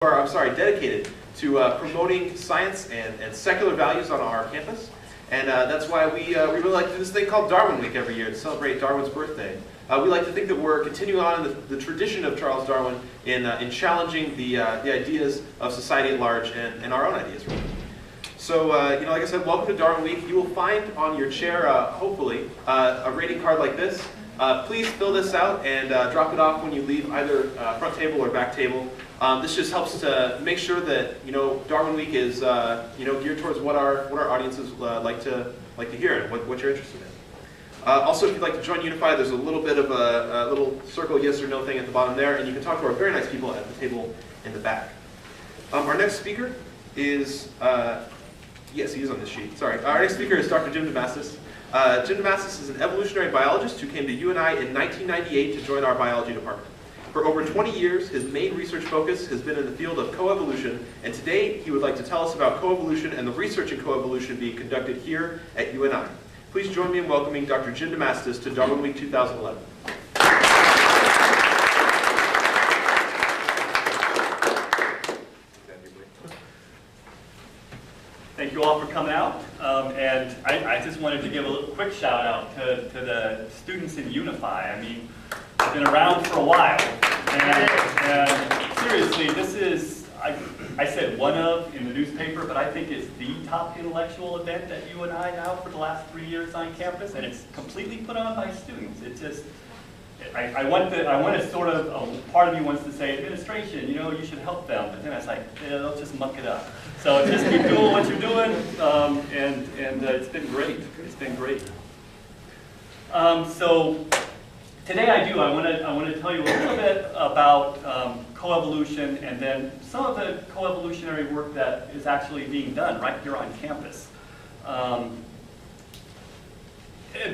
dedicated to promoting science and secular values on our campus. And that's why we really like to do this thing called Darwin Week every year to celebrate Darwin's birthday. We like to think that we're continuing on in the tradition of Charles Darwin in challenging the ideas of society at large and our own ideas, really. So, like I said, welcome to Darwin Week. You will find on your chair, hopefully, a rating card like this. Please fill this out and drop it off when you leave either front table or back table. This just helps to make sure that Darwin Week is geared towards what our audiences like to hear and what you're interested in. Also, if you'd like to join Unify, there's a little bit of a little circle yes or no thing at the bottom there, and you can talk to our very nice people at the table in the back. Our next speaker is yes, he is on this sheet. Sorry, our next speaker is Dr. Jim Demastes. Jim Demastes is an evolutionary biologist who came to UNI in 1998 to join our biology department. For over 20 years, his main research focus has been in the field of coevolution, and today he would like to tell us about coevolution and the research in coevolution being conducted here at UNI. Please join me in welcoming Dr. Jim Demastes to Darwin Week 2011. Thank you all for coming out, and I just wanted to give a little quick shout out to the students in Unify. I mean, I've been around for a while, and seriously, this is, I said one of in the newspaper, but I think it's the top intellectual event at UNI now for the last 3 years on campus, and it's completely put on by students. It just, I want to sort of, part of me wants to say, administration, you should help them, but then I was like, they'll just muck it up. So just keep doing what you're doing, and it's been great. It's been great. So today I want to tell you a little bit about coevolution, and then some of the coevolutionary work that is actually being done right here on campus. And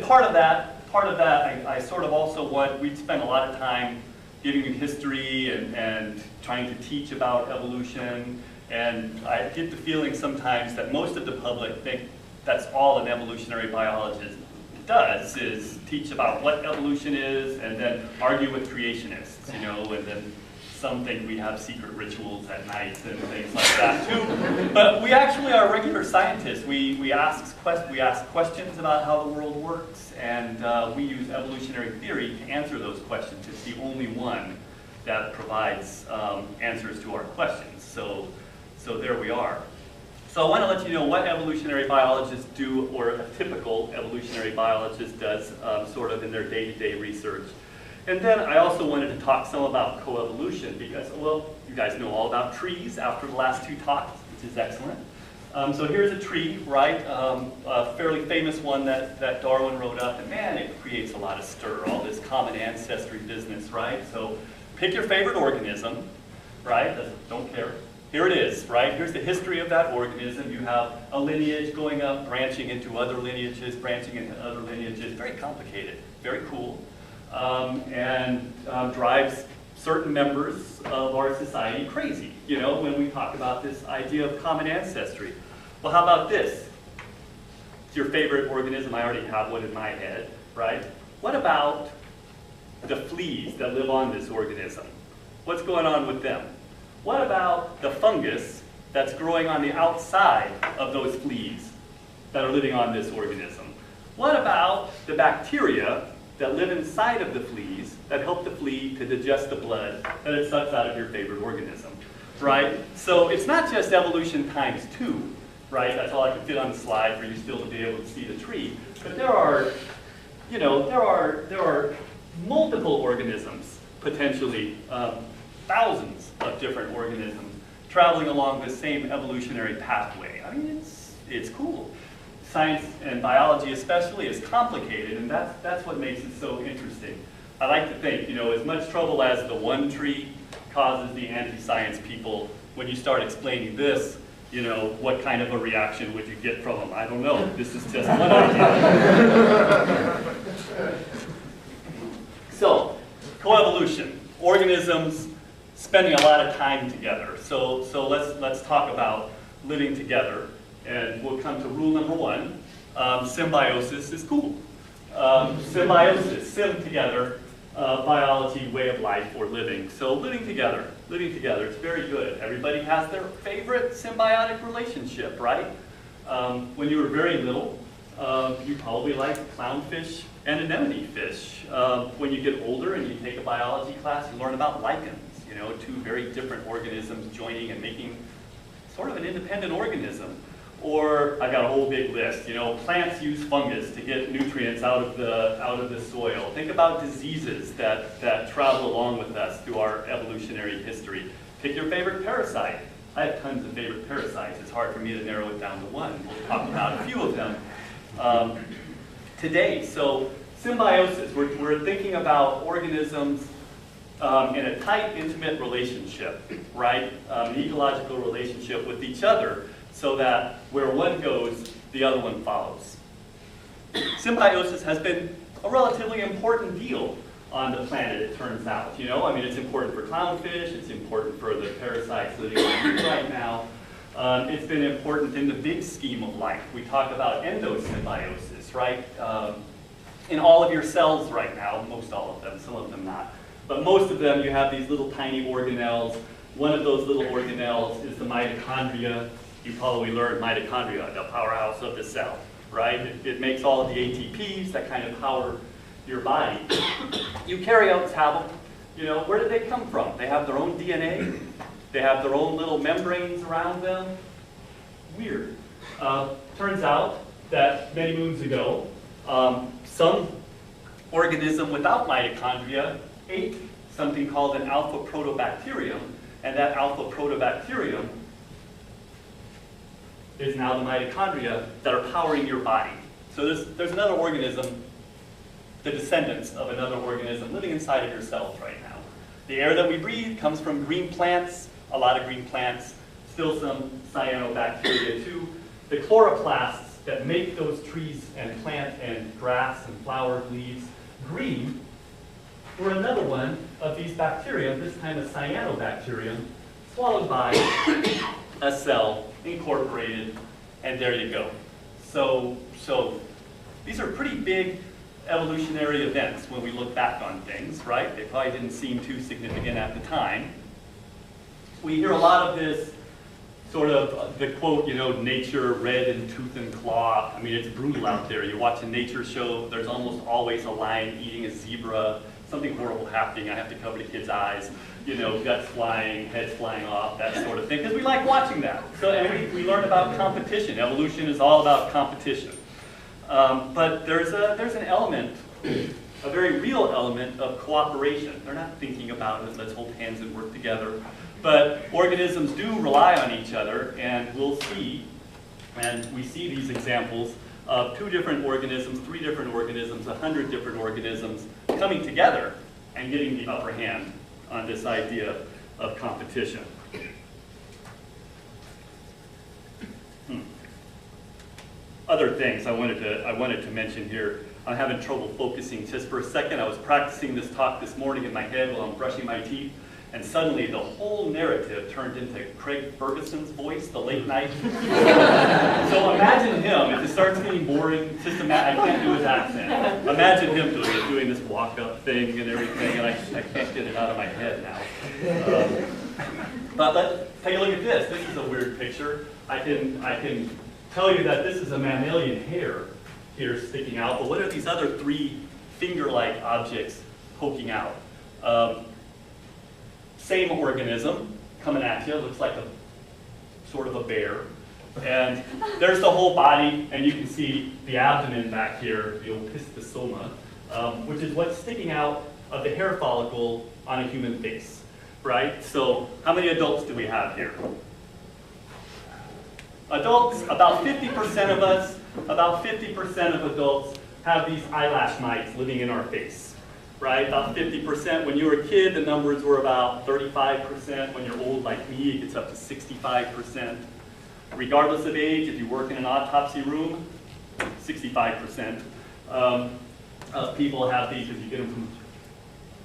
part of that, I sort of also we'd spend a lot of time giving you history and trying to teach about evolution. And I get the feeling sometimes that most of the public think that's all an evolutionary biologist does, is teach about what evolution is and then argue with creationists, and then some think we have secret rituals at night and things like that too. But we actually are regular scientists. We ask questions about how the world works, and we use evolutionary theory to answer those questions. It's the only one that provides answers to our questions. So there we are. So I want to let you know what evolutionary biologists do, or a typical evolutionary biologist does, sort of in their day-to-day research. And then I also wanted to talk some about coevolution because, well, you guys know all about trees after the last two talks, which is excellent. So here's a tree, right? A fairly famous one that Darwin wrote up, and man, it creates a lot of stir, all this common ancestry business, right? So pick your favorite organism, right? Don't care. Here it is, right? Here's the history of that organism. You have a lineage going up, branching into other lineages, branching into other lineages. Very complicated, very cool, and drives certain members of our society crazy, when we talk about this idea of common ancestry. Well, how about this? It's your favorite organism. I already have one in my head, right? What about the fleas that live on this organism? What's going on with them? What about the fungus that's growing on the outside of those fleas that are living on this organism? What about the bacteria that live inside of the fleas that help the flea to digest the blood that it sucks out of your favorite organism, right? So it's not just evolution times 2, right? That's all I can fit on the slide for you still to be able to see the tree. But there are, there are multiple organisms, potentially, thousands of different organisms traveling along the same evolutionary pathway. I mean, it's cool. Science and biology especially is complicated, and that's what makes it so interesting. I like to think, as much trouble as the one tree causes the anti-science people, when you start explaining this, what kind of a reaction would you get from them? I don't know. This is just one idea. So, coevolution. Organisms spending a lot of time together. So let's talk about living together, and we'll come to rule number 1. Symbiosis is cool. Symbiosis, sim together, biology, way of life, or living. So living together. living together. It's very good. Everybody has their favorite symbiotic relationship, right? When you were very little, you probably liked clownfish and anemone fish. When you get older and you take a biology class, you learn about lichens, you know, two very different organisms joining and making sort of an independent organism. Or I've got a whole big list, you know, plants use fungus to get nutrients out of the soil. Think about diseases that travel along with us through our evolutionary history. Pick your favorite parasite. I have tons of favorite parasites. It's hard for me to narrow it down to one. We'll talk about a few of them today. So symbiosis, we're thinking about organisms in a tight, intimate relationship, right? An ecological relationship with each other, so that where one goes, the other one follows. Symbiosis has been a relatively important deal on the planet, it turns out. You know, I mean, it's important for clownfish, it's important for the parasites living on Earth right now. It's been important in the big scheme of life. We talk about endosymbiosis, right? In all of your cells right now, most all of them, some of them not, but most of them, you have these little tiny organelles. One of those little organelles is the mitochondria. You probably learned mitochondria, the powerhouse of the cell, right? It makes all of the ATPs that kind of power your body. Eukaryotes have them. You know, where did they come from? They have their own DNA. They have their own little membranes around them. Weird. Turns out that many moons ago, some organism without mitochondria ate something called an alpha protobacterium, and that alpha protobacterium is now the mitochondria that are powering your body. So there's another organism, the descendants of another organism living inside of your cells right now. The air that we breathe comes from green plants, a lot of green plants, still some cyanobacteria too. The chloroplasts that make those trees and plant and grass and flower leaves green were another one of these bacteria, this time a cyanobacterium, swallowed by a cell, incorporated, and there you go. So these are pretty big evolutionary events when we look back on things, right? They probably didn't seem too significant at the time. We hear a lot of this sort of, the quote, you know, nature red in tooth and claw. I mean, it's brutal out there. You watch a nature show, there's almost always a lion eating a zebra, something horrible happening, I have to cover the kid's eyes, you know, guts flying, heads flying off, that sort of thing, because we like watching that. So, and we learn about competition. Evolution is all about competition. But there's an element, a very real element of cooperation. They're not thinking about it, let's hold hands and work together. But organisms do rely on each other, and we'll see, and we see these examples of 2 different organisms, 3 different organisms, 100 different organisms coming together and getting the upper hand on this idea of competition. Other things I wanted to mention here. I'm having trouble focusing just for a second. I was practicing this talk this morning in my head while I'm brushing my teeth, and suddenly the whole narrative turned into Craig Ferguson's voice, the late night. So imagine him, if it starts getting boring, just imagine, I can't do his accent. Imagine him doing this walk-up thing and everything, and I can't get it out of my head now. But let's take a look at this. This is a weird picture. I can tell you that this is a mammalian hair here sticking out, but what are these other 3 finger-like objects poking out? Same organism coming at you, looks like a sort of a bear. And there's the whole body, and you can see the abdomen back here, the opistosoma, which is what's sticking out of the hair follicle on a human face, right? So how many adults do we have here? Adults, about 50% of us, about 50% of adults have these eyelash mites living in our face, right? About 50%. When you were a kid, the numbers were about 35%. When you're old like me, it gets up to 65%. Regardless of age, if you work in an autopsy room, 65% of people have these, because you get them from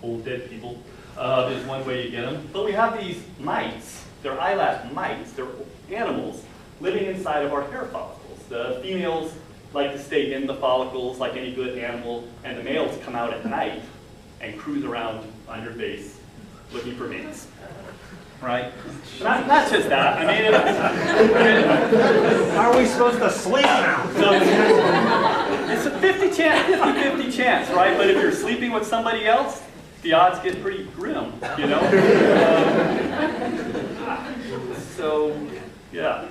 old dead people, is one way you get them. But we have these mites, they're eyelash mites, they're animals living inside of our hair follicles. The females like to stay in the follicles like any good animal, and the males come out at night and cruise around on your face looking for mates. right? Not just that. I mean, Are we supposed to sleep now? so it's a 50-50 chance, right? But if you're sleeping with somebody else, the odds get pretty grim, you know? So, yeah,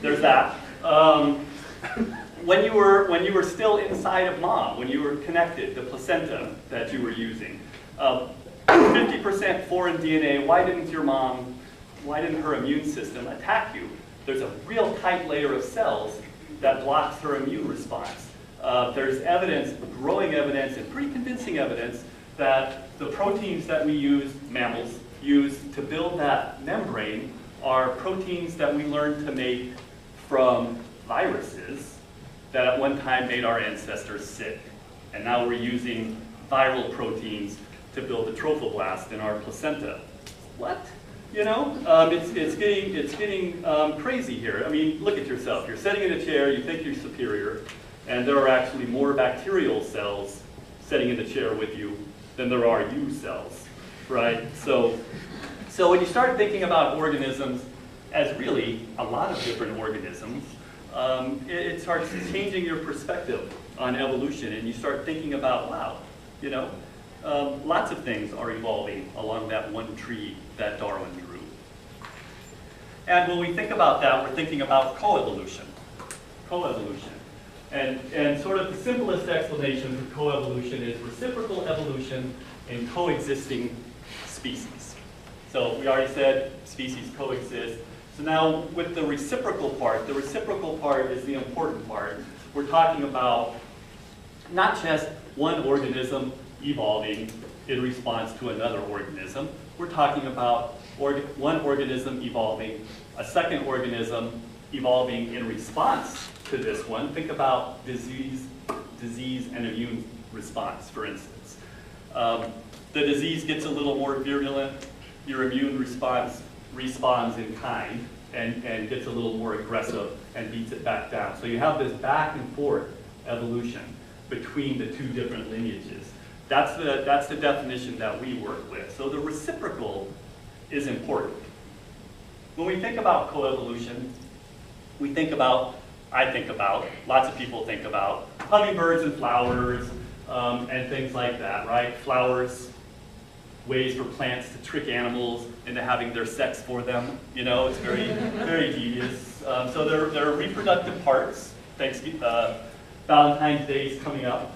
there's that. When you were still inside of mom, when you were connected, the placenta that you were using, 50% foreign DNA, why didn't her immune system attack you? There's a real tight layer of cells that blocks her immune response. There's evidence, growing evidence, and pretty convincing evidence that the proteins that we use, mammals, use to build that membrane are proteins that we learned to make from viruses that at one time made our ancestors sick. And now we're using viral proteins to build the trophoblast in our placenta. What? You know, it's getting crazy here. I mean, look at yourself. You're sitting in a chair, you think you're superior, and there are actually more bacterial cells sitting in the chair with you than there are you cells, right? So when you start thinking about organisms as really a lot of different organisms, it starts changing your perspective on evolution, and you start thinking about, wow, you know, lots of things are evolving along that one tree that Darwin drew. And when we think about that, we're thinking about coevolution. Coevolution. And sort of the simplest explanation for coevolution is reciprocal evolution in coexisting species. So we already said species coexist. So now with the reciprocal part is the important part. We're talking about not just one organism evolving in response to another organism. We're talking about one organism evolving, a second organism evolving in response to this one. Think about disease and immune response, for instance. The disease gets a little more virulent, your immune response responds in kind and gets a little more aggressive and beats it back down. So you have this back and forth evolution between the two different lineages. That's the definition that we work with. So the reciprocal is important. When we think about coevolution, I think about, lots of people think about hummingbirds and flowers and things like that, right? Flowers, ways for plants to trick animals into having their sex for them. You know, it's very, very devious. So there are reproductive parts. Valentine's Day is coming up,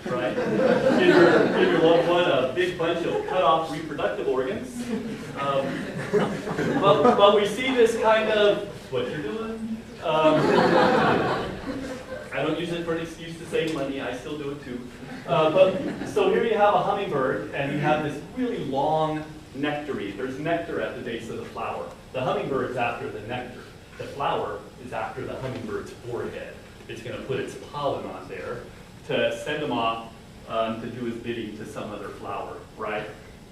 right? Give your loved one a big bunch of cut off reproductive organs. But we see this kind of, what you're doing? I don't use it for an excuse to save money, I still do it too. So here you have a hummingbird, and you have this really long nectary. There's nectar at the base of the flower. The hummingbird's after the nectar. The flower is after the hummingbird's forehead. It's going to put its pollen on there to send them off to do his bidding to some other flower, right?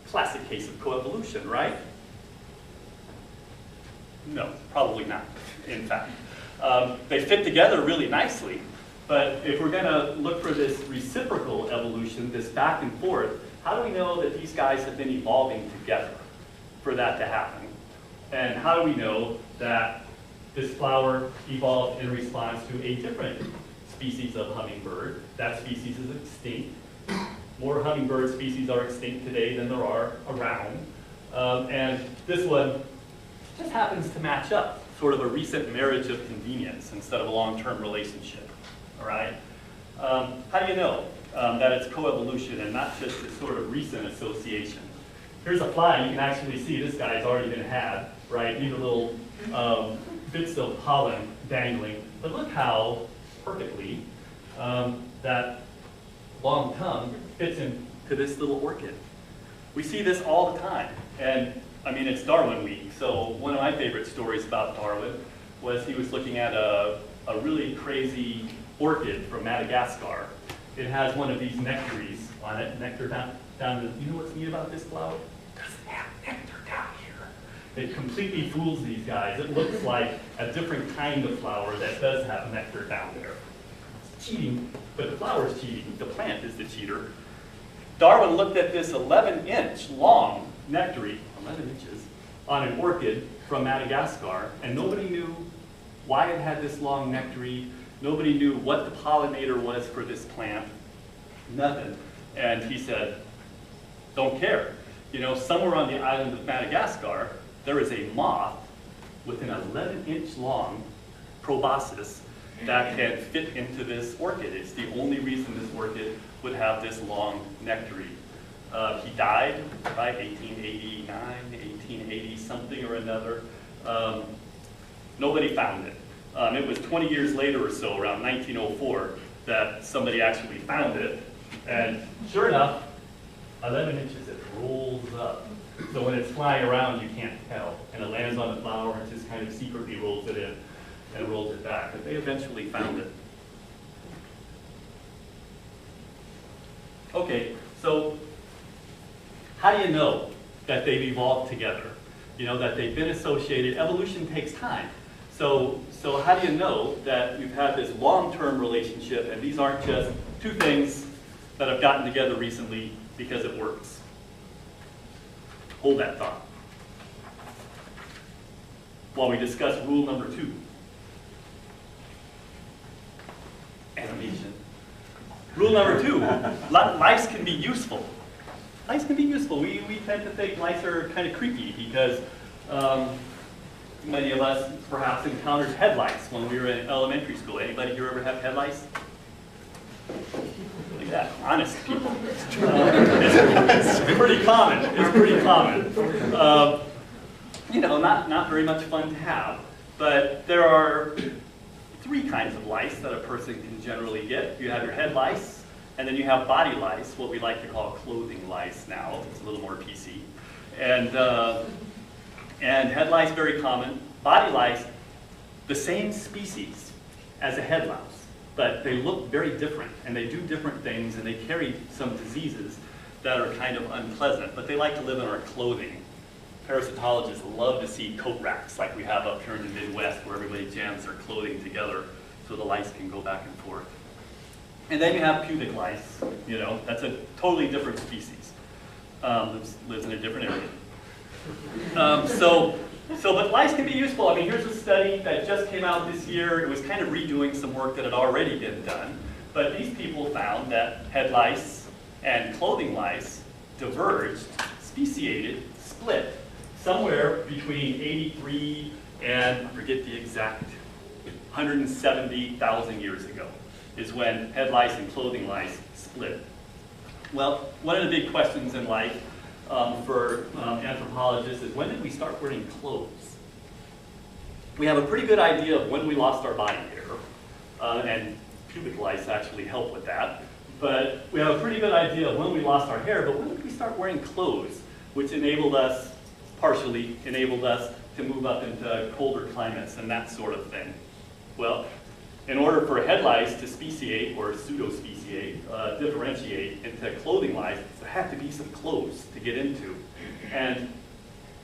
Classic case of coevolution, right? No, probably not, in fact. They fit together really nicely, but if we're going to look for this reciprocal evolution, this back and forth, how do we know that these guys have been evolving together for that to happen? And how do we know that this flower evolved in response to a different species of hummingbird? That species is extinct. More hummingbird species are extinct today than there are around. And this one just happens to match up, sort of a recent marriage of convenience instead of a long-term relationship, all right? How do you know that it's coevolution and not just this sort of recent association? Here's a fly. You can actually see this guy's already been had, right? These are little bits of pollen dangling. But look how perfectly that long tongue fits into this little orchid. We see this all the time. And I mean, it's Darwin week, so one of my favorite stories about Darwin was he was looking at a really crazy orchid from Madagascar. It has one of these nectaries on it, nectar down the, you know what's neat about this flower? It doesn't have nectar down here. It completely fools these guys. It looks like a different kind of flower that does have nectar down there. It's cheating, but the flower's cheating. The plant is the cheater. Darwin looked at this 11-inch long nectary, 11 inches, on an orchid from Madagascar, and nobody knew why it had this long nectary. Nobody knew what the pollinator was for this plant. Nothing. And he said, don't care. You know, somewhere on the island of Madagascar, there is a moth with an 11-inch long proboscis that can fit into this orchid. It's the only reason this orchid would have this long nectary. He died, right, 1889, 1880, something or another. Nobody found it. It was 20 years later or so, around 1904, that somebody actually found it. And sure enough, 11 inches, it rolls up. So when it's flying around, you can't tell. And it lands on the flower and just kind of secretly rolls it in and rolls it back. But they eventually found it. Okay, so how do you know that they've evolved together? You know, that they've been associated. Evolution takes time. So how do you know that we've had this long-term relationship and these aren't just two things that have gotten together recently because it works? Hold that thought while we discuss rule number 2. Animation. Rule number 2, lice can be useful. Lice can be useful. We tend to think lice are kind of creepy because many of us perhaps encountered head lice when we were in elementary school. Anybody here ever have head lice? Look at that, honest people. It's pretty common. It's pretty common. You know, not very much fun to have, but there are 3 kinds of lice that a person can generally get. You have your head lice, and then you have body lice, what we like to call clothing lice now. It's a little more PC. And head lice, very common. Body lice, the same species as a head louse, but they look very different, and they do different things, and they carry some diseases that are kind of unpleasant, but they like to live in our clothing. Parasitologists love to see coat racks like we have up here in the Midwest where everybody jams their clothing together so the lice can go back and forth. And then you have pubic lice, you know, that's a totally different species. Lives in a different area. But lice can be useful. I mean, here's a study that just came out this year. It was kind of redoing some work that had already been done. But these people found that head lice and clothing lice diverged, speciated, split, somewhere between 83 and, I forget the exact, 170,000 years ago is when head lice and clothing lice split. Well, one of the big questions in life for anthropologists is when did we start wearing clothes? We have a pretty good idea of when we lost our body hair, and pubic lice actually help with that. But we have a pretty good idea of when we lost our hair, but when did we start wearing clothes, which enabled us, partially enabled us to move up into colder climates and that sort of thing? Well, in order for head lice to speciate or pseudo-speciate, differentiate into clothing lice, there had to be some clothes to get into. And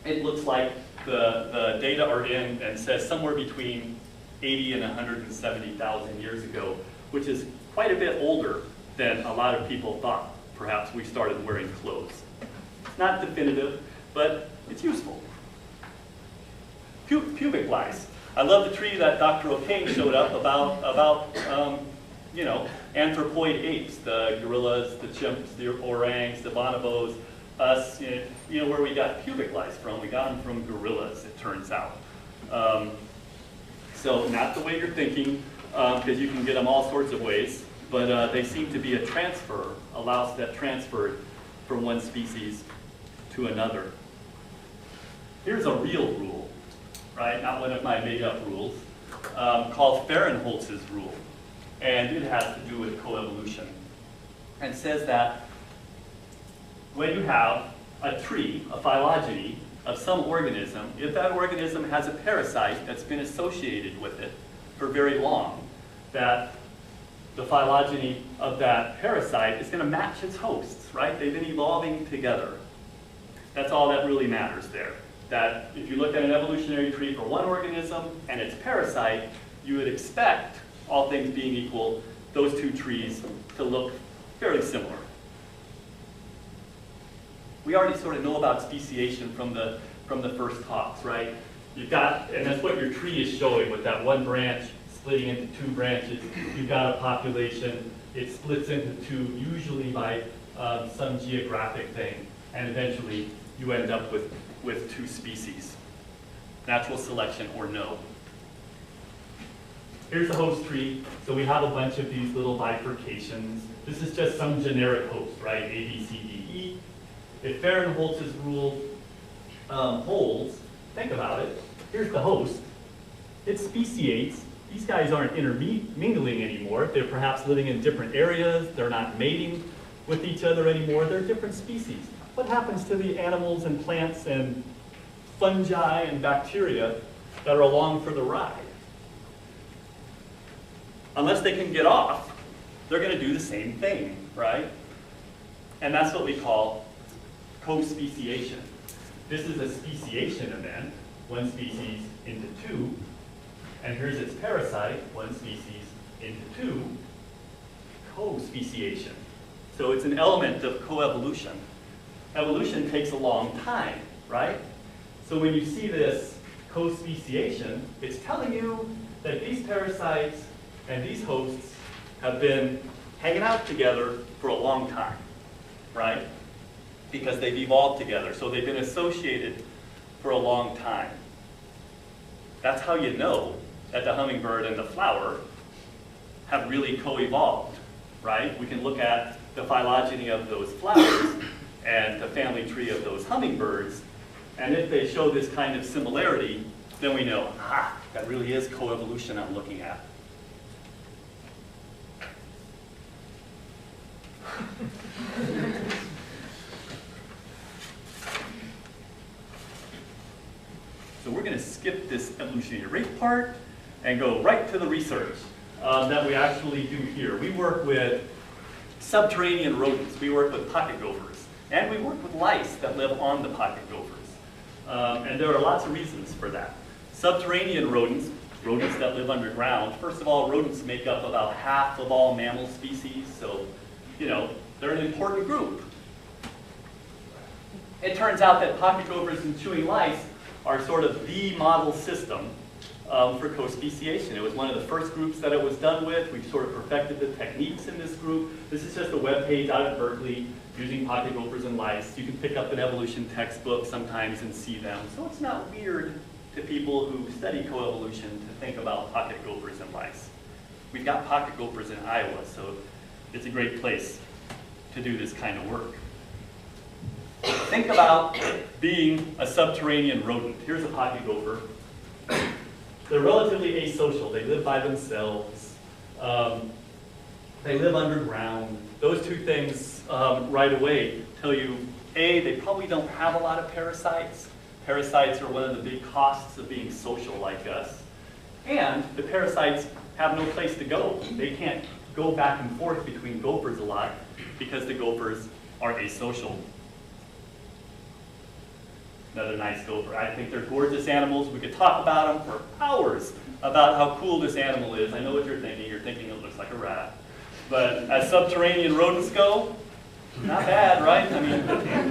it looks like the data are in and says somewhere between 80 and 170,000 years ago, which is quite a bit older than a lot of people thought. Perhaps we started wearing clothes. It's not definitive, but it's useful. Pubic lice. I love the tree that Dr. O'Kane showed up about you know, anthropoid apes, the gorillas, the chimps, the orangs, the bonobos, us, you know, where we got pubic lice from. We got them from gorillas, it turns out. So not the way you're thinking, because you can get them all sorts of ways, but they seem to be a transfer, a louse that transferred from one species to another. Here's a real rule, right? Not one of my made-up rules, called Farrenholtz's rule. And it has to do with coevolution. And says that when you have a tree, a phylogeny of some organism, if that organism has a parasite that's been associated with it for very long, that the phylogeny of that parasite is going to match its hosts, right? They've been evolving together. That's all that really matters there. That if you look at an evolutionary tree for one organism and its parasite, you would expect, all things being equal, those two trees to look fairly similar. We already sort of know about speciation from the from the first talks, right? You've got, and that's what your tree is showing with that one branch splitting into two branches. You've got a population, it splits into two, usually by some geographic thing, and eventually you end up with two species. Natural selection or no. Here's the host tree. So we have a bunch of these little bifurcations. This is just some generic host, right? A, B, C, D, E. If Farrenholtz's rule holds, think about it. Here's the host. It speciates. These guys aren't intermingling anymore. They're perhaps living in different areas. They're not mating with each other anymore. They're different species. What happens to the animals and plants and fungi and bacteria that are along for the ride? Unless they can get off, they're going to do the same thing, right? And that's what we call co-speciation. This is a speciation event, one species into two, and here's its parasite, one species into two, co-speciation. So it's an element of coevolution. Evolution takes a long time, right? So when you see this co-speciation, it's telling you that these parasites and these hosts have been hanging out together for a long time, right? Because they've evolved together, so they've been associated for a long time. That's how you know that the hummingbird and the flower have really co-evolved, right? We can look at the phylogeny of those flowers and the family tree of those hummingbirds, and if they show this kind of similarity, then we know, aha, that really is coevolution I'm looking at. So we're going to skip this evolutionary rate part and go right to the research that we actually do here. We work with subterranean rodents. We work with pocket gophers. And we work with lice that live on the pocket gophers. And there are lots of reasons for that. Subterranean rodents, rodents that live underground, first of all, rodents make up about half of all mammal species, so, you know, they're an important group. It turns out that pocket gophers and chewing lice are sort of the model system for co-speciation. It was one of the first groups that it was done with. We've sort of perfected the techniques in this group. This is just a web page out of Berkeley using pocket gophers and lice. You can pick up an evolution textbook sometimes and see them. So it's not weird to people who study coevolution to think about pocket gophers and lice. We've got pocket gophers in Iowa, so it's a great place to do this kind of work. Think about being a subterranean rodent. Here's a pocket gopher. They're relatively asocial. They live by themselves. They live underground. Those two things right away tell you, A, they probably don't have a lot of parasites. Parasites are one of the big costs of being social like us. And the parasites have no place to go. They can't go back and forth between gophers a lot because the gophers are asocial. Another nice gopher. I think they're gorgeous animals. We could talk about them for hours about how cool this animal is. I know what you're thinking. You're thinking it looks like a rat. But as subterranean rodents go, not bad, right? I mean, not bad,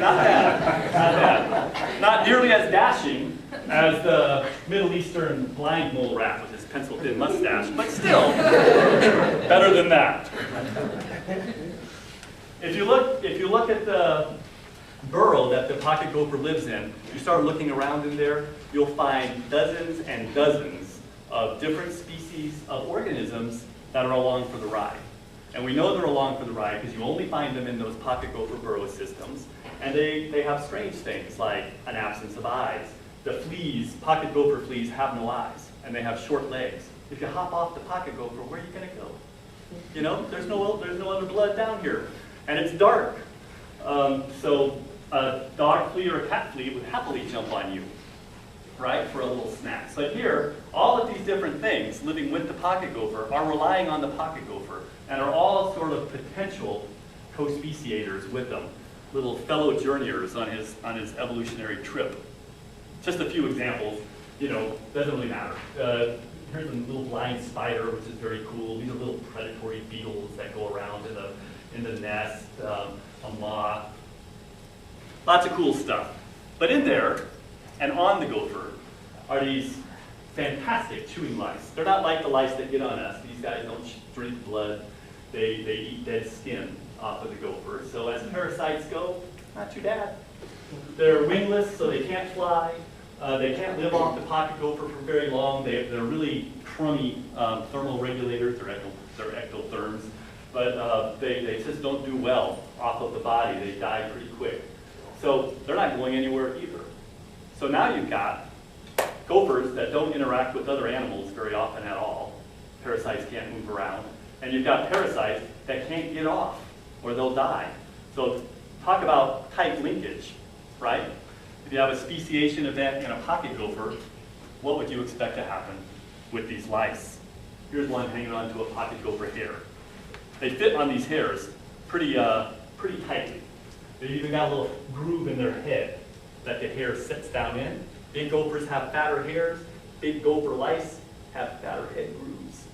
not bad, not bad. Not nearly as dashing as the Middle Eastern blind mole rat with his pencil-thin mustache, but still better than that. If you look at the burrow that the pocket gopher lives in, you start looking around in there, you'll find dozens and dozens of different species of organisms that are along for the ride. And we know they're along for the ride because you only find them in those pocket gopher burrow systems. And they have strange things like an absence of eyes. The fleas, pocket gopher fleas, have no eyes, and they have short legs. If you hop off the pocket gopher, where are you going to go? You know, there's no other blood down here. And it's dark. So a dog flea or a cat flea would happily jump on you, right, for a little snack. So here, all of these different things living with the pocket gopher are relying on the pocket gopher and are all sort of potential co-speciators with them, little fellow journeyers on his evolutionary trip. Just a few examples, you know, doesn't really matter. Here's a little blind spider, which is very cool. These are little predatory beetles that go around in the nest, a moth, Lots of cool stuff. But in there, and on the gopher, are these fantastic chewing lice. They're not like the lice that get on us. These guys don't drink blood. They eat dead skin off of the gopher. So as parasites go, not too bad. They're wingless, so they can't fly. They can't live off the pocket gopher for very long. They're really crummy thermal regulators. They're ectotherms. But they just don't do well off of the body. They die pretty quick. So they're not going anywhere either. So now you've got gophers that don't interact with other animals very often at all. Parasites can't move around. And you've got parasites that can't get off, or they'll die. So talk about tight linkage, right? If you have a speciation event in a pocket gopher, what would you expect to happen with these lice? Here's one hanging onto a pocket gopher hair. They fit on these hairs pretty tightly. They've even got a little groove in their head that the hair sits down in. Big gophers have fatter hairs. Big gopher lice have fatter head grooves.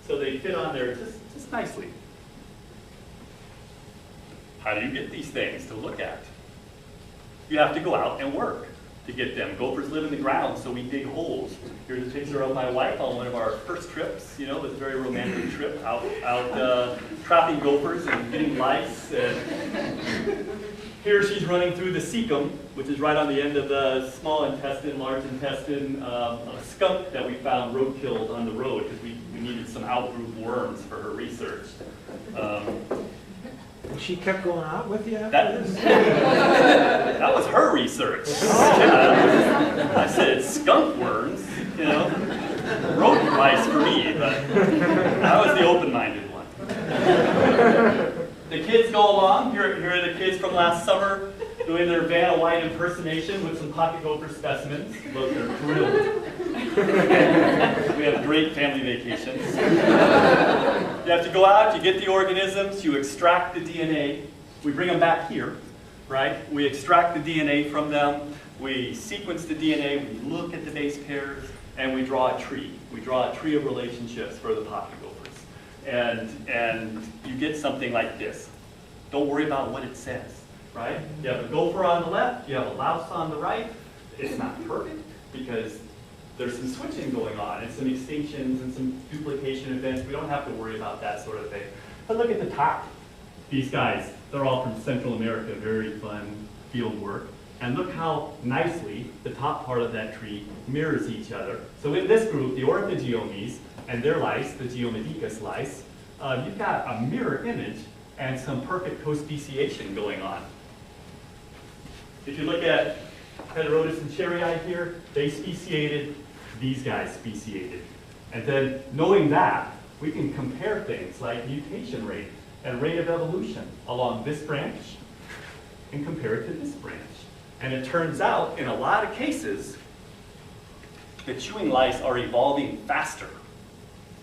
So they fit on there just nicely. How do you get these things to look at? You have to go out and work to get them. Gophers live in the ground, so we dig holes. Here's a picture of my wife on one of our first trips. You know, it was a very romantic trip out trapping gophers and getting lice. And here she's running through the cecum, which is right on the end of the small intestine, large intestine, a skunk that we found roadkilled on the road because we needed some outgroup worms for her research. She kept going out with you after That this? that was her research. Yeah. I said skunk worms, you know, rodent lice for me, but that was the open-minded one. The kids go along. Here are the kids from last summer doing their Vanna White impersonation with some pocket gopher specimens. Look, they're thrilled. We have great family vacations. You have to go out, you get the organisms, you extract the DNA. We bring them back here, right? We extract the DNA from them, we sequence the DNA, we look at the base pairs, and we draw a tree. We draw a tree of relationships for the pocket gophers. And you get something like this. Don't worry about what it says, right? You have a gopher on the left, you have a louse on the right. It's not perfect because there's some switching going on and some extinctions and some duplication events. We don't have to worry about that sort of thing. But look at the top. These guys, they're all from Central America, very fun field work. And look how nicely the top part of that tree mirrors each other. So in this group, the Orthogiomes and their lice, the Geomedicus lice, you've got a mirror image and some perfect co-speciation going on. If you look at Heterotus and Cherrii here, they speciated, these guys speciated. And then knowing that, we can compare things like mutation rate and rate of evolution along this branch and compare it to this branch. And it turns out, in a lot of cases, the chewing lice are evolving faster.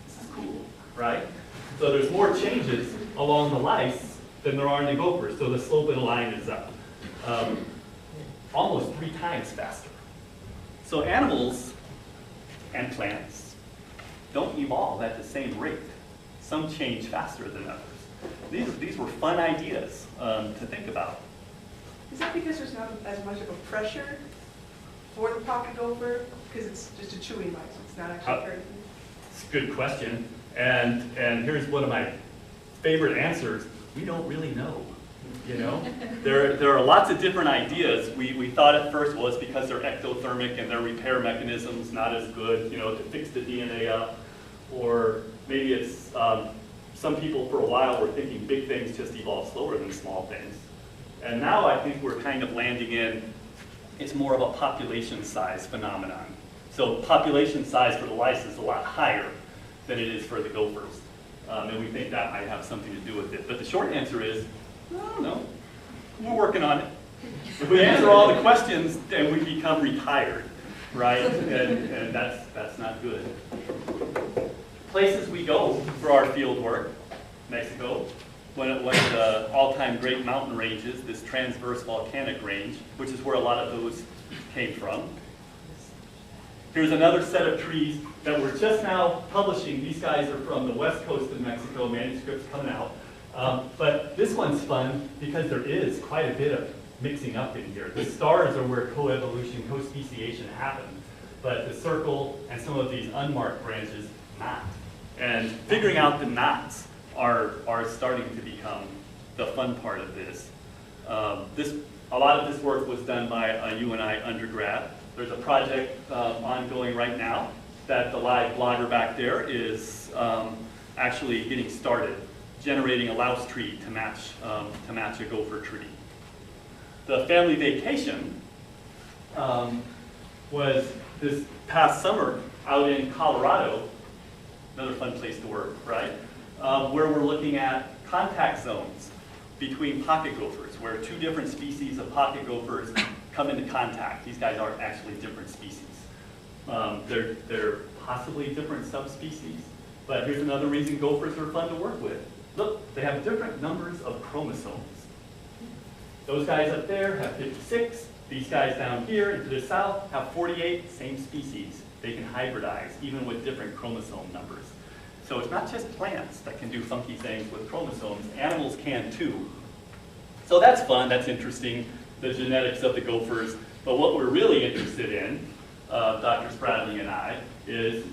This is cool, right? So there's more changes along the lice than there are in the gophers. So the slope of the line is up. Almost 3 times faster. So animals and plants don't evolve at the same rate. Some change faster than others. These were fun ideas to think about. Is that because there's not as much of a pressure for the pocket gopher? Because it's just a chewing lice, it's not actually hurting. It's a good question. And here's one of my favorite answers. We don't really know. You know, there are lots of different ideas. We thought at first, well, it's because they're ectothermic and their repair mechanism's not as good, you know, to fix the DNA up. Or maybe it's, some people for a while were thinking big things just evolve slower than small things. And now I think we're kind of landing in, it's more of a population size phenomenon. So population size for the lice is a lot higher than it is for the gophers. And we think that might have something to do with it. But the short answer is, I don't know. We're working on it. If we answer all the questions, then we become retired, right? And that's not good. Places we go for our field work: Mexico, one of the all-time great mountain ranges, this transverse volcanic range, which is where a lot of those came from. Here's another set of trees that we're just now publishing. These guys are from the west coast of Mexico, manuscripts coming out. But this one's fun because there is quite a bit of mixing up in here. The stars are where coevolution, co-speciation happened, but the circle and some of these unmarked branches, not. And figuring out the knots are starting to become the fun part of this. A lot of this work was done by a UNI undergrad. There's a project ongoing right now that the live blogger back there is actually getting started, generating a louse tree to match a gopher tree. The family vacation was this past summer out in Colorado, another fun place to work, right? Where we're looking at contact zones between pocket gophers, where two different species of pocket gophers come into contact. These guys aren't actually different species. They're possibly different subspecies, but here's another reason gophers are fun to work with. Look, they have different numbers of chromosomes. Those guys up there have 56. These guys down here and to the south have 48, same species. They can hybridize, even with different chromosome numbers. So it's not just plants that can do funky things with chromosomes, animals can too. So that's fun, that's interesting, the genetics of the gophers. But what we're really interested in, Dr. Spradley and I, is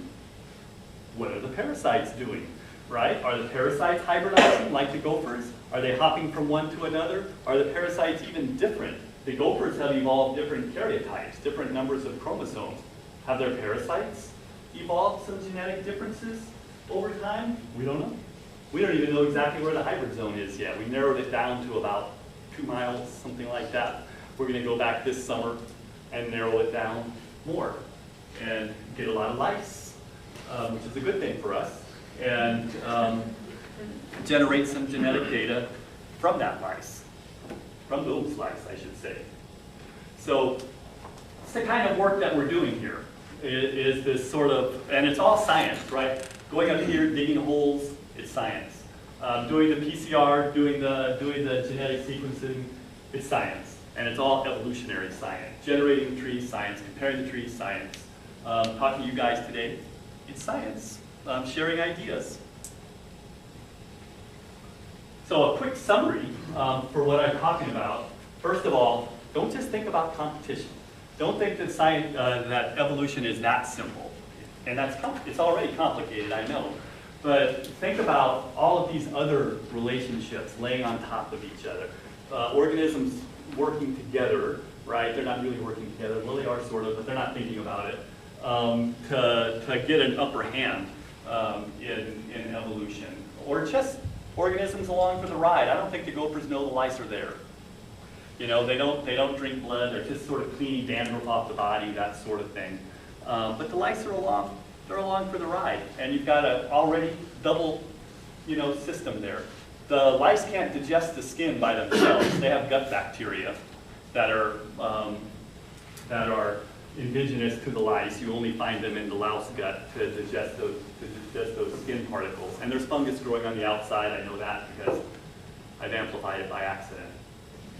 what are the parasites doing, right? Are the parasites hybridizing like the gophers? Are they hopping from one to another? Are the parasites even different? The gophers have evolved different karyotypes, different numbers of chromosomes. Have their parasites evolved some genetic differences over time? We don't know. We don't even know exactly where the hybrid zone is yet. We narrowed it down to about 2 miles, something like that. We're going to go back this summer and narrow it down more and get a lot of lice, which is a good thing for us, and generate some genetic data from that lice, from those lice, I should say. So it's the kind of work that we're doing here. Is this sort of, and it's all science, right? Going up here, digging holes, it's science. Doing the PCR, doing the genetic sequencing, it's science. And it's all evolutionary science. Generating the trees, science. Comparing the trees, science. Talking to you guys today, it's science. Sharing ideas. So a quick summary for what I'm talking about. First of all, don't just think about competition. Don't think that science, that evolution is that simple. And it's already complicated, I know. But think about all of these other relationships laying on top of each other. Organisms working together, right? They're not really working together. Well, they are sort of, but they're not thinking about it. To get an upper hand in evolution. Or just organisms along for the ride. I don't think the gophers know the lice are there. You know, they don't drink blood. They're just sort of cleaning dandruff off the body, that sort of thing. But the lice are along. They're along for the ride, and you've got an already double, system there. The lice can't digest the skin by themselves. They have gut bacteria that are indigenous to the lice. You only find them in the louse gut to digest those skin particles. And there's fungus growing on the outside. I know that because I've amplified it by accident.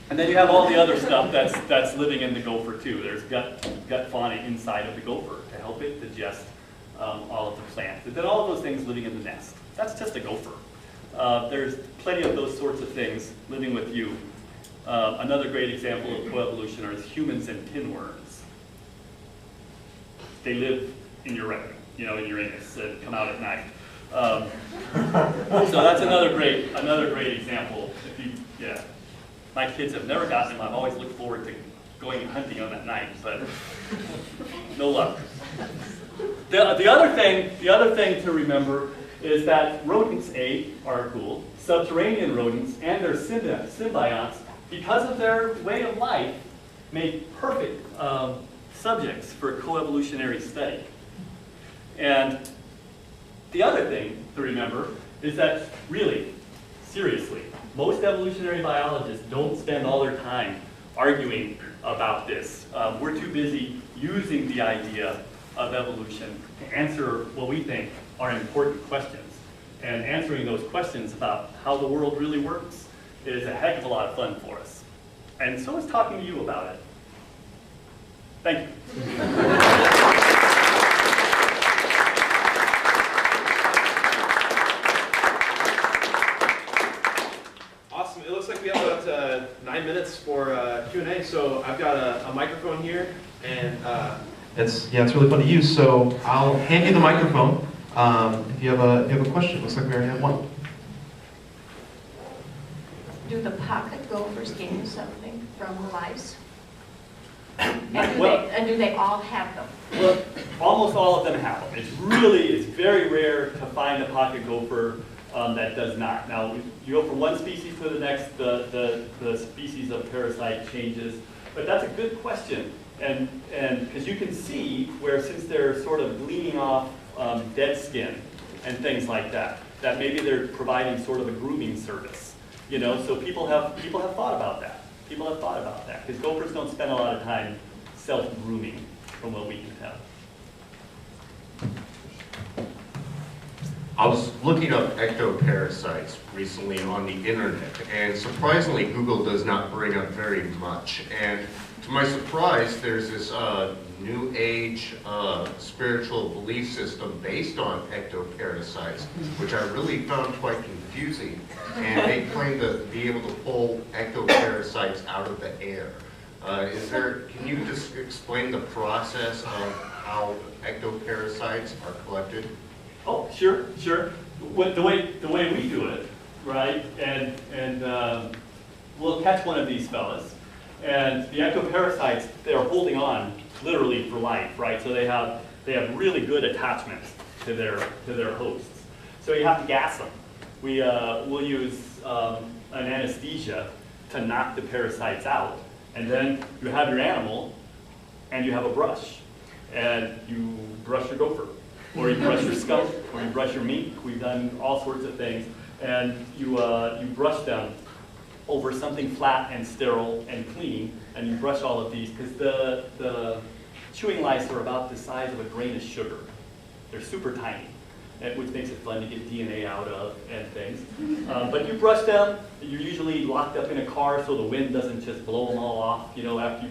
And then you have all the other stuff that's living in the gopher too. There's gut fauna inside of the gopher to help it digest all of the plants. And then all of those things living in the nest. That's just a gopher. There's plenty of those sorts of things living with you. Another great example of coevolution are humans and pinworms. They live in your rectum, in your anus, and come out at night. So that's another great example. My kids have never gotten them. I've always looked forward to going and hunting them at night, but no luck. The other thing to remember is that rodents are cool. Subterranean rodents and their symbionts, because of their way of life, make perfect subjects for coevolutionary study. And the other thing to remember is that really, seriously, most evolutionary biologists don't spend all their time arguing about this. We're too busy using the idea of evolution to answer what we think are important questions. And answering those questions about how the world really works is a heck of a lot of fun for us. And so is talking to you about it. Thank you. Awesome. It looks like we have about 9 minutes for Q&A. here, and it's really fun to use. So I'll hand you the microphone if you have a question. Looks like we already have one. Do the pocket gophers gain something from the lice? And do they all have them? Well, almost all of them have them. It's very rare to find a pocket gopher that does not. Now, you go from one species to the next, the species of parasite changes. But that's a good question. And because you can see where, since they're sort of gleaning off dead skin and things like that, that maybe they're providing sort of a grooming service. You know, so people have thought about that. People have thought about that because gophers don't spend a lot of time self-grooming, from what we can tell. I was looking up ectoparasites recently on the internet, and surprisingly, Google does not bring up very much. And to my surprise, there's this new age spiritual belief system based on ectoparasites, which I really found quite confusing. And they claim to be able to pull ectoparasites out of the air. Can you just explain the process of how ectoparasites are collected? Oh, sure. The way we do it, right? And we'll catch one of these fellas, and the ectoparasites, they're holding on literally for life, right? So they have really good attachments to their hosts. So you have to gas them. We'll use an anesthesia to knock the parasites out, and then you have your animal, and you have a brush, and you brush your gopher, or you brush your skunk, or you brush your mink. We've done all sorts of things, and you brush them over something flat and sterile and clean, and you brush all of these because the chewing lice are about the size of a grain of sugar. They're super tiny, which makes it fun to get DNA out of and things. But you brush them. You're usually locked up in a car so the wind doesn't just blow them all off. You know, after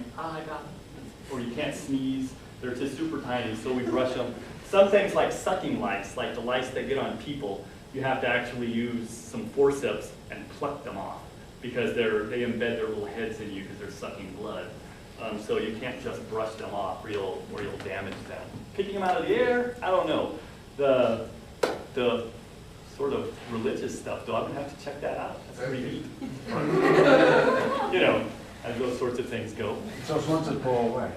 or you can't sneeze. They're just super tiny, so we brush them. Some things like sucking lice, like the lice that get on people, you have to actually use some forceps and pluck them off because they embed their little heads in you because they're sucking blood. So you can't just brush them off or you'll damage them. Picking them out of the air, I don't know. The sort of religious stuff, though, I'm gonna have to check that out. That's pretty neat. You know, as those sorts of things go. So it's ones that blow away.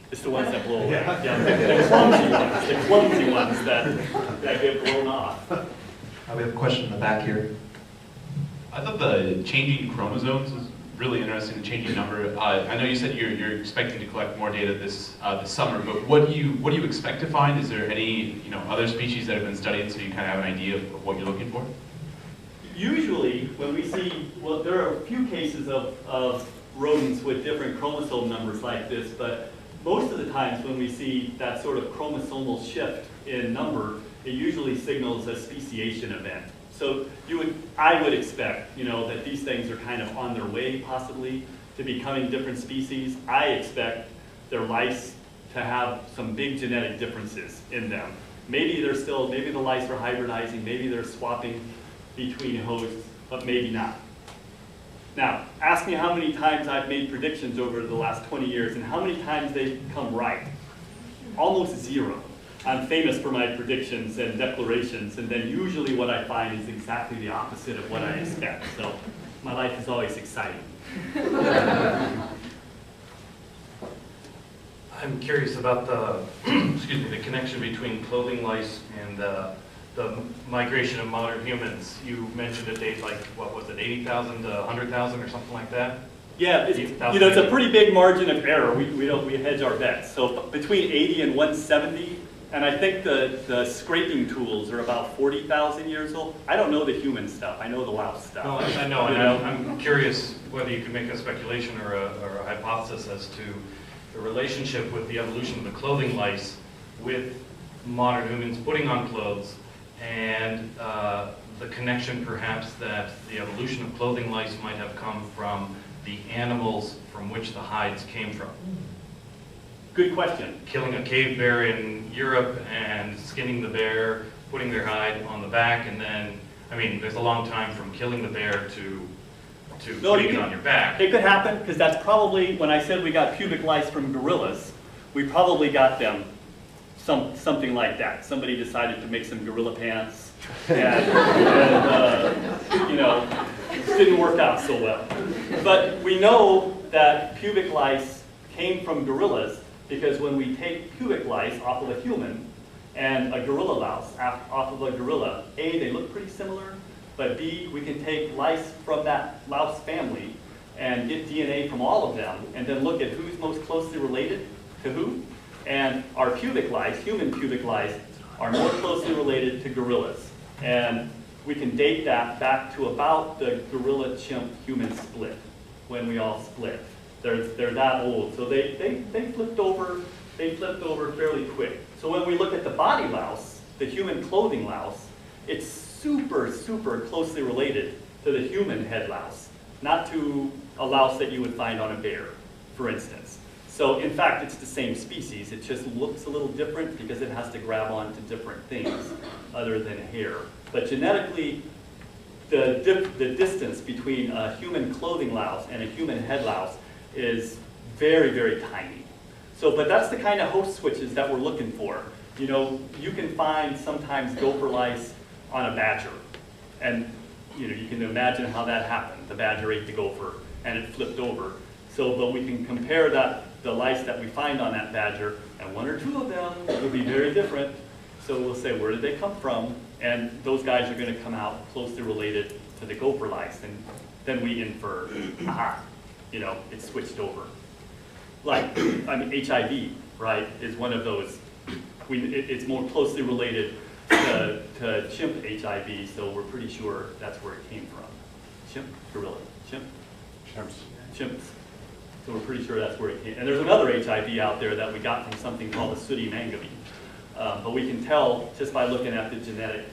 It's the ones that blow away. Yeah, the clumsy ones that get blown off. We have a question in the back here. I thought the changing chromosomes was really interesting, the changing number. I know you said you're expecting to collect more data this summer, but what do you expect to find? Is there any other species that have been studied so you kind of have an idea of what you're looking for? Usually, when we see, well, there are a few cases of rodents with different chromosome numbers like this, but most of the times when we see that sort of chromosomal shift in number, it usually signals a speciation event. So I would expect, that these things are kind of on their way, possibly, to becoming different species. I expect their lice to have some big genetic differences in them. Maybe the lice are hybridizing, maybe they're swapping between hosts, but maybe not. Now, ask me how many times I've made predictions over the last 20 years and how many times they've come right. Almost zero. I'm famous for my predictions and declarations, and then usually what I find is exactly the opposite of what I expect. So my life is always exciting. I'm curious about the connection between clothing lice and the migration of modern humans. You mentioned a date like, what was it, 80,000 to 100,000 or something like that? Yeah, it's a pretty big margin of error. We hedge our bets. So between 80 and 170, and I think the scraping tools are about 40,000 years old. I don't know the human stuff. I know the louse stuff. No, I know. And I'm curious whether you could make a speculation or a hypothesis as to the relationship with the evolution of the clothing lice with modern humans putting on clothes, and the connection perhaps that the evolution of clothing lice might have come from the animals from which the hides came from. Good question. Killing a cave bear in Europe and skinning the bear, putting their hide on the back, and then, there's a long time from killing the bear to to No, putting you it can- on your back. It could happen, because that's probably, when I said we got pubic lice from gorillas, we probably got them something like that. Somebody decided to make some gorilla pants, and you know, it didn't work out so well. But we know that pubic lice came from gorillas, because when we take pubic lice off of a human and a gorilla louse off of a gorilla, A, they look pretty similar, but B, we can take lice from that louse family and get DNA from all of them, and then look at who's most closely related to who. And our pubic lice, human pubic lice, are more closely related to gorillas. And we can date that back to about the gorilla-chimp-human split, when we all split. They're that old, so they flipped over fairly quick. So when we look at the body louse, the human clothing louse, it's super, super closely related to the human head louse, not to a louse that you would find on a bear, for instance. So in fact, it's the same species. It just looks a little different because it has to grab onto different things other than hair. But genetically, the distance between a human clothing louse and a human head louse is very, very tiny. So, but that's the kind of host switches that we're looking for. You know, you can find sometimes gopher lice on a badger. And you know, you can imagine how that happened. The badger ate the gopher and it flipped over. So, but we can compare the lice that we find on that badger, and one or two of them will be very different. So we'll say, where did they come from? And those guys are going to come out closely related to the gopher lice. And then we infer, aha, you know, it's switched over. Like, I mean, HIV, right, is one of those. It's more closely related to chimp HIV, so we're pretty sure that's where it came from. Chimp, gorilla, chimp? Chimps. So we're pretty sure that's where it came. And there's another HIV out there that we got from something called the sooty mangabey. But we can tell just by looking at the genetic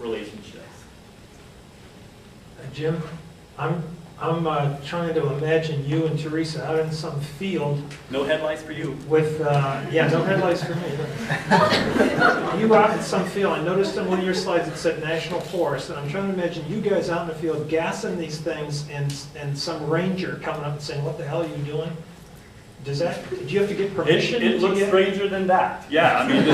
relationships. Jim, I'm trying to imagine you and Teresa out in some field No head lice for you. with, yeah, no headlights for me. You out in some field, I noticed on one of your slides it said National Forest, and I'm trying to imagine you guys out in the field gassing these things and some ranger coming up and saying, what the hell are you doing? Do you have to get permission? It looks stranger than that. Yeah, I mean,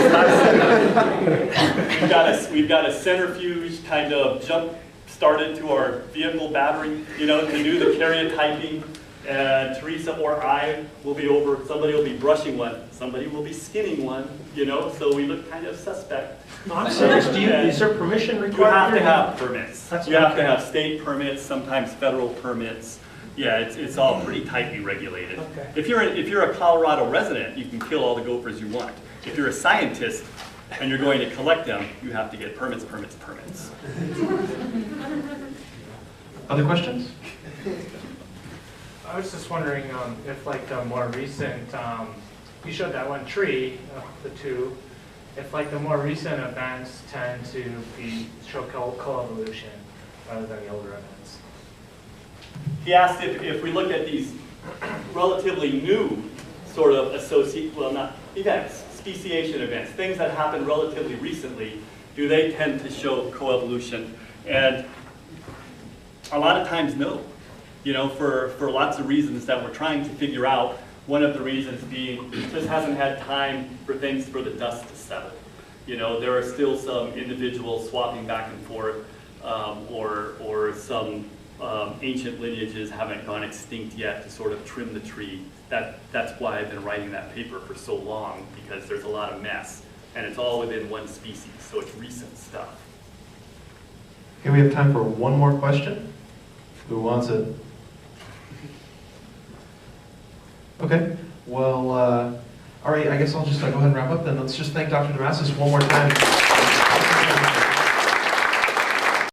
we've got a centrifuge kind of jump started to our vehicle battery, you know, to do the karyotyping. And Teresa or I will be over, somebody will be brushing one, somebody will be skinning one, you know, so we look kind of suspect. No, I'm serious. Is there permission required? You have to have permits. That's You have okay. to have state permits, sometimes federal permits. Yeah, it's all pretty tightly regulated. Okay. If you're a Colorado resident, you can kill all the gophers you want. If you're a scientist and you're going to collect them, you have to get permits. Other questions? I was just wondering if, like, the more recent, you showed that one tree, the two, if, like, the more recent events tend to show coevolution rather than the older events. He asked if we look at these relatively new sort of speciation events, things that happened relatively recently, do they tend to show coevolution? And a lot of times, no. You know, for lots of reasons that we're trying to figure out. One of the reasons being, just hasn't had time for things for the dust to settle. You know, there are still some individuals swapping back and forth, or some ancient lineages haven't gone extinct yet to sort of trim the tree. That's why I've been writing that paper for so long, because there's a lot of mess, and it's all within one species, so it's recent stuff. Okay, we have time for one more question. Who wants it? Okay, well, all right, I guess I'll just go ahead and wrap up then. Let's just thank Dr. Demastes one more time.